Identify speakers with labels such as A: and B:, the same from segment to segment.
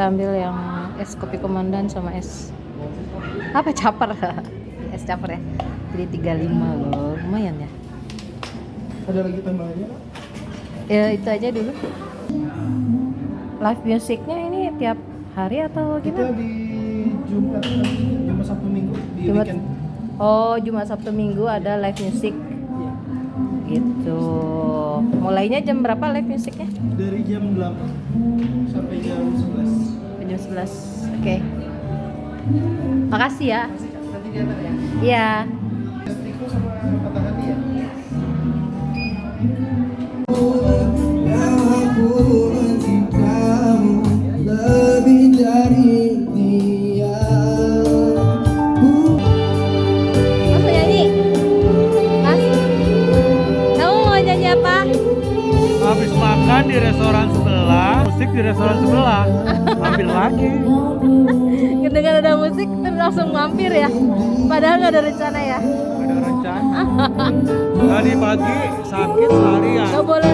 A: Kita ambil yang es kopi komandan sama es apa caper. Es caper ya. Jadi 35 loh. Lumayan ya.
B: Ada lagi tambahannya?
A: Ya itu aja dulu. Live musiknya ini tiap hari atau
B: Kita
A: gimana?
B: di Jumat Sabtu Minggu di
A: Jumat.
B: weekend.
A: Oh, Jumat Sabtu Minggu ada live music.
B: Iya.
A: Gitu. Mulainya jam berapa live musiknya?
B: Dari jam 8 sampai jam 11.
A: Jam 11. Oke. Makasih ya.
B: Masih Kak, nanti di atas ya.
A: Iya.
B: Stiko sama patah hati ya.
C: Lebih dari dia.
A: Mas mau nyanyi? Mas? Kamu mau nyanyi apa?
D: Habis makan di restoran sebelah, musik di restoran sebelah, ambil lagi.
A: Kedengar ada musik terus langsung mampir ya. Padahal nggak ada rencana ya.
D: Ada rencana. Tadi pagi sakit seharian.
A: Nggak boleh.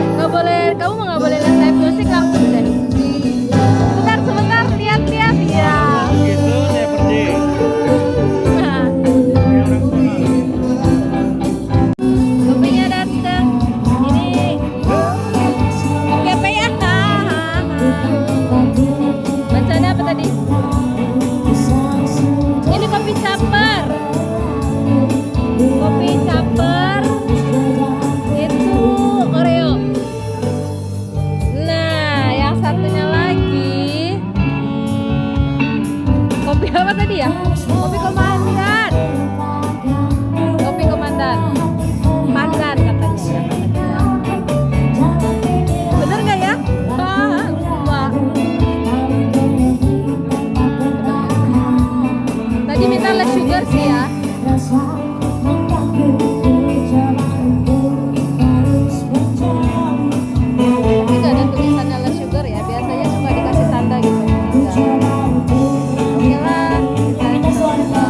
A: Kamu nggak boleh lihat live musik langsung deh. Sebentar, lihat. Ya.
D: Gitu saya pergi.
A: Nah, kopinya datang. Ini oke Pak ya. Bacanya apa tadi? Ini kopi caper. Kopi caper itu Oreo. Nah, yang satunya lagi kopi apa tadi ya? Kopi komandan. Kopi komandan. Pandan katanya ya. Bener nggak ya? Lupa. Tadi minta less sugar sih ya. Tapi nggak ada tulisannya less sugar ya. Biasanya suka dikasih tanda gitu. Oke lah, kita coba.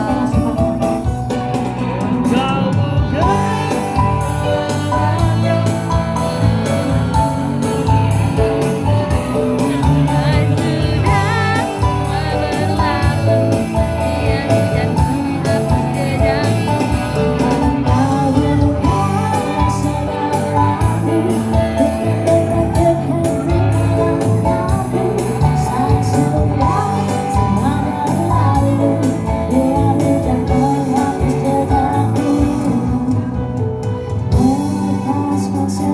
C: Lepas masa